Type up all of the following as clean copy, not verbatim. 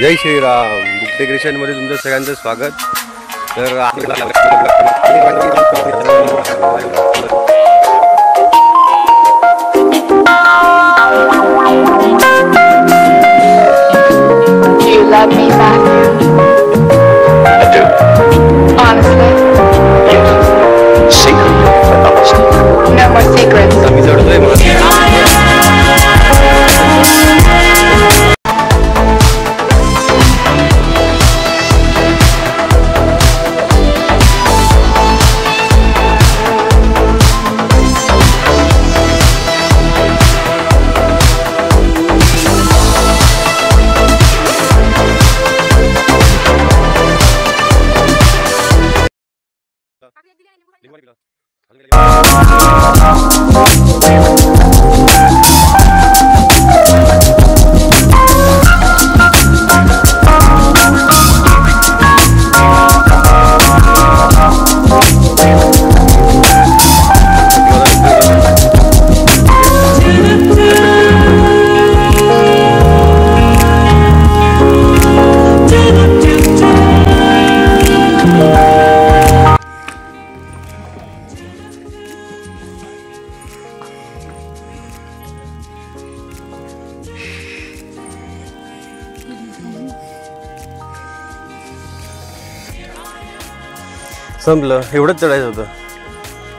जय Shriram. बुकटे creation मध्ये तुमचं सगळ्यांचं स्वागत. तर You love me, Matthew? I do. Honestly? Yes. Secretly, but honestly. No more secrets. आम्ही जोडतोय मला. संपलं. एवढंच चढायचं होतं.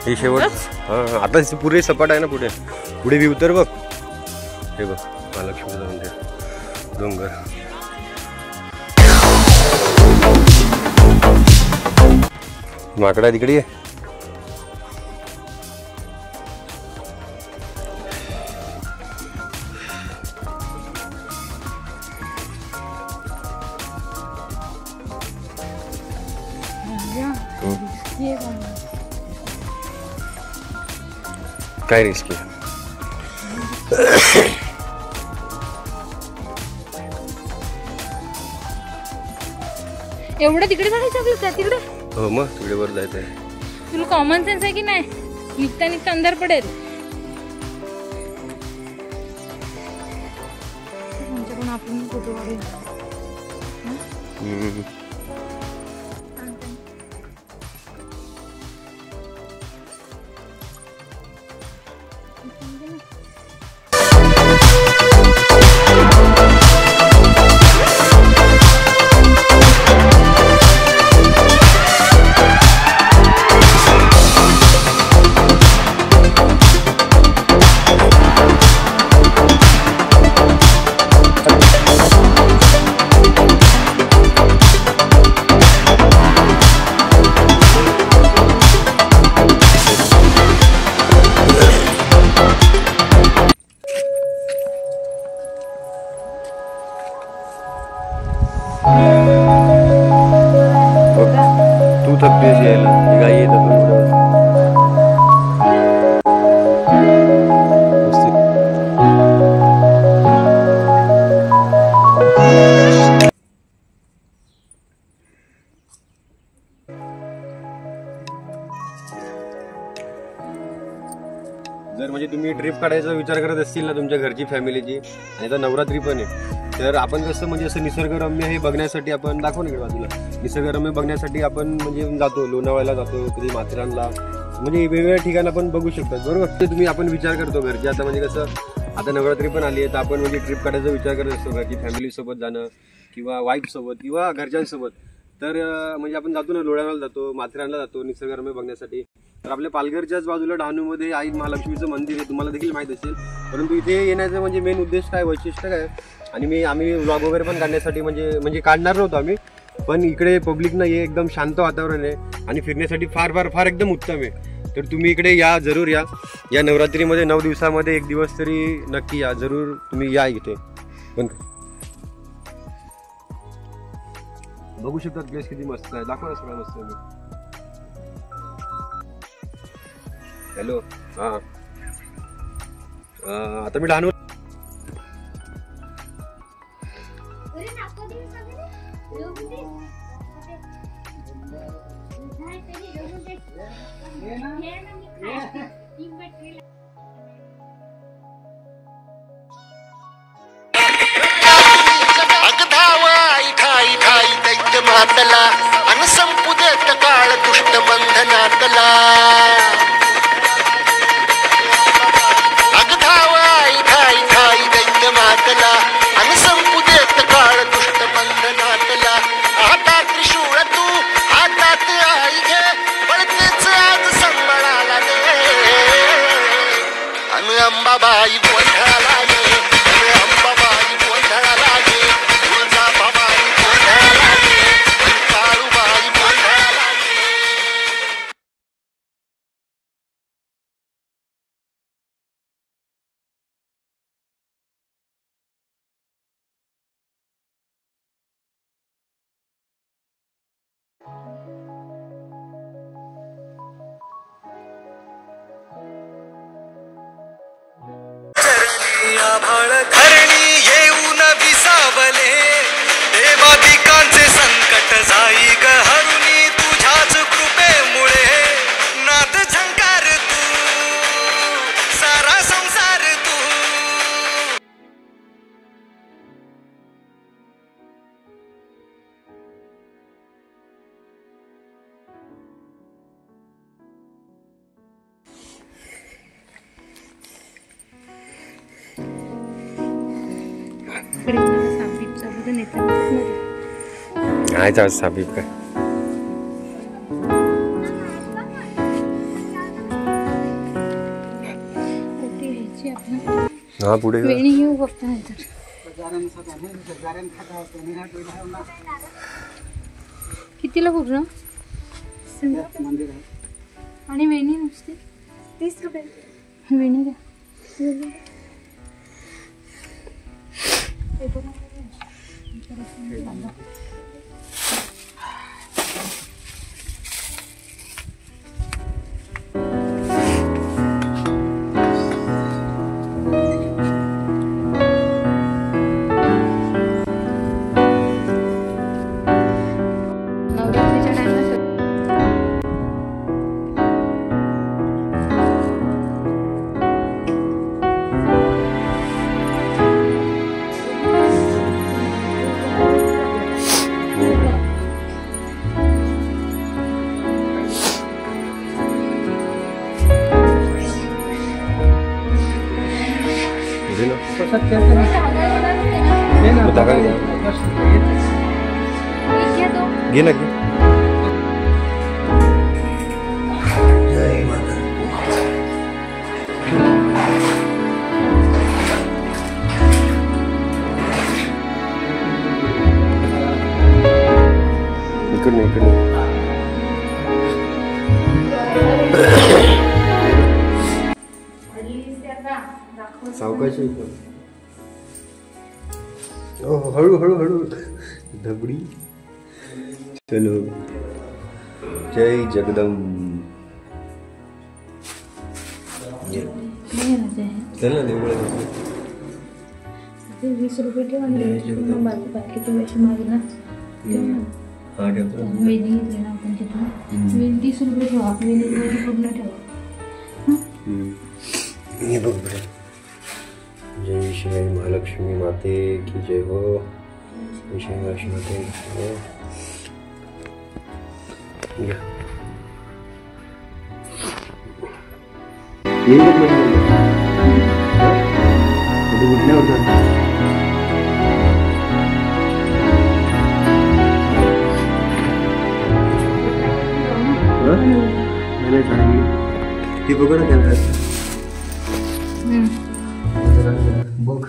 हे शेवट. हां, आता पुरे सपाट आहे ना. पुढे पुढे व्ह्यू तर बघ. हे बघ महालक्ष्मीचं मंदिर, डोंगर. माकडा तिकडे आहे. काय रिस्क आहे. एवढं तिकडे जायचं आपलं त्या तिकडे. हो मग तिकडे वर जायचंय. तुला कॉमन सेन्स आहे की नाही. निघता निघता अंधार पडेल. पण आपण फोटो काढूया. तू थकतेस यायला. गाई येतात. जर म्हणजे तुम्ही ट्रिप काढायचा विचार करत असतील ना तुमच्या घरची फॅमिलीची, आणि आता नवरात्री पण आहे, तर आपण कसं म्हणजे असं निसर्गरम्य हे बघण्यासाठी आपण दाखवून इकडे बाजूला निसर्गरम्य बघण्यासाठी आपण म्हणजे जातो. लोणावळ्याला जातो, कधी माथेरानला, म्हणजे वेगवेगळ्या ठिकाण आपण बघू शकतो. बरोबर. ते तुम्ही आपण विचार करतो घरचे. आता म्हणजे कसं आता नवरात्री पण आली आहे, तर आपण म्हणजे ट्रिप काढायचा विचार करत असतो घरची फॅमिलीसोबत जाणं किंवा वाईफसोबत किंवा घरच्यांसोबत. तर म्हणजे आपण जातो ना, लोणावळ्याला जातो, माथेरानला जातो निसर्गरम्य बघण्यासाठी. तर आपल्या पालघरच्याच बाजूला डहाणूमध्ये आई महालक्ष्मीचं मंदिर आहे, तुम्हाला देखील माहीत असेल. परंतु इथे येण्याचं म्हणजे मेन उद्देश काय, वैशिष्ट्य काय, आणि आम्ही व्लॉग वगैरे पण काढण्यासाठी म्हणजे काढणार नव्हतो आम्ही, पण इकडे पब्लिकनं हे एकदम शांत वातावरण आहे आणि फिरण्यासाठी फार फार फार एकदम उत्तम आहे. तर तुम्ही इकडे या, जरूर या. या नवरात्रीमध्ये 9 दिवसामध्ये एक दिवस तरी नक्की या, जरूर तुम्ही या इथे. पण बघू शकतात प्लेस किती मस्त आहे. दाखवा सगळं मस्त आहे. हॅलो. हां, आता मी डहाणू नातला अन संपू देत काळ दुष्ट बंधनातला अग धाव आई धाई धाई दैत्य मातला अन संपू देत काळ दुष्ट बंधनातला हातात त्रिशूळ तू हातात आई घे पळतेच आज संबळाला दे अन अंबाबाई गोंधळाला गे अन अंबाबाई गोंधळाला गे तुळजाबाई गोंधळाला गे अन काळूबाई गोंधळाला गे आभाळ धरणी येऊन विसावले देवा पिकांचे संकट जाई ग हरुणी तुझ्याच कृपेमुळे नाद झंकार तू सारा संसार तू नाही जाऊ साबीब काय हा पुढे वेणी घेऊ फक्त नंतर कितीला पूर्ण आणि वेणी नुसती 30 रुपये वेणी द्या घे ना घे इकडे इकडे सावकाशी हळू हळू हळू धबडी चलो जय जगदंब चल ना देवळात 20 रुपये ठेवा बाकी तू पैसे मागला हा ठेवतो वेणी घेतली ना आपण तिथून 20 रुपये ठेवा वेणी पूर्ण ठेवा ये बघ बरं जय श्री महालक्ष्मी माते की जय हो जय श्री महालक्ष्मी माते की जय हो ती बघ ना कॅमेरा बघ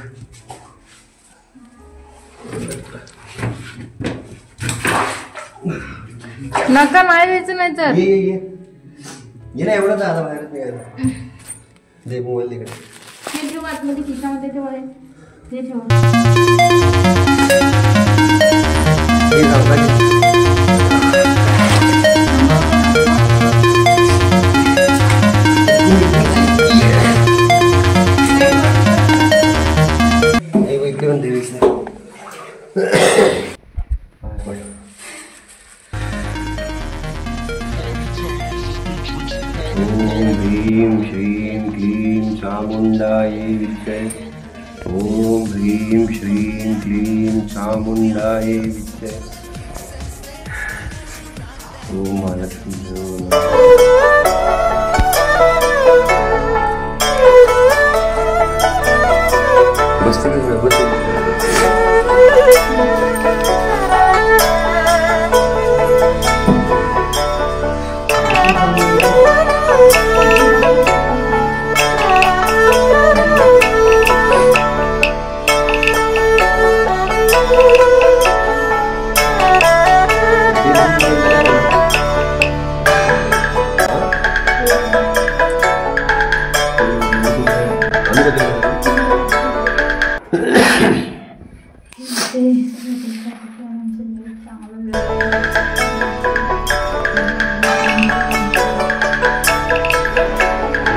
नका नाही द्यायचं नाही तर ये ना एवढं आता बाहेरच निघायला दे मोबाईल तिकडे ते ठेवा आतमध्ये खिशामध्ये ठेवा ते ठेवा इकडे पण देवीच नाही ओम ह्रीं श्रीं क्लीं चामुण्डायै विद्महे ओम ह्रीं श्रीं क्लीं चामुण्डायै विद्महे ओ महालक्ष्मी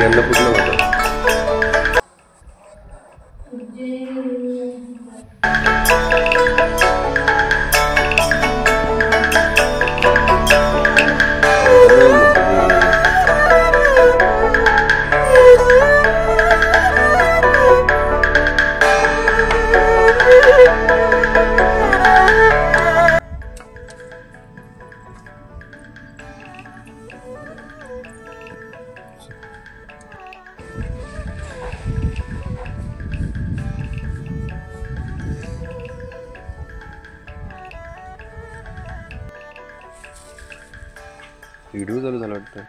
अन्नपूर्ण होतं. व्हिडिओ चालू झाला वाटतं.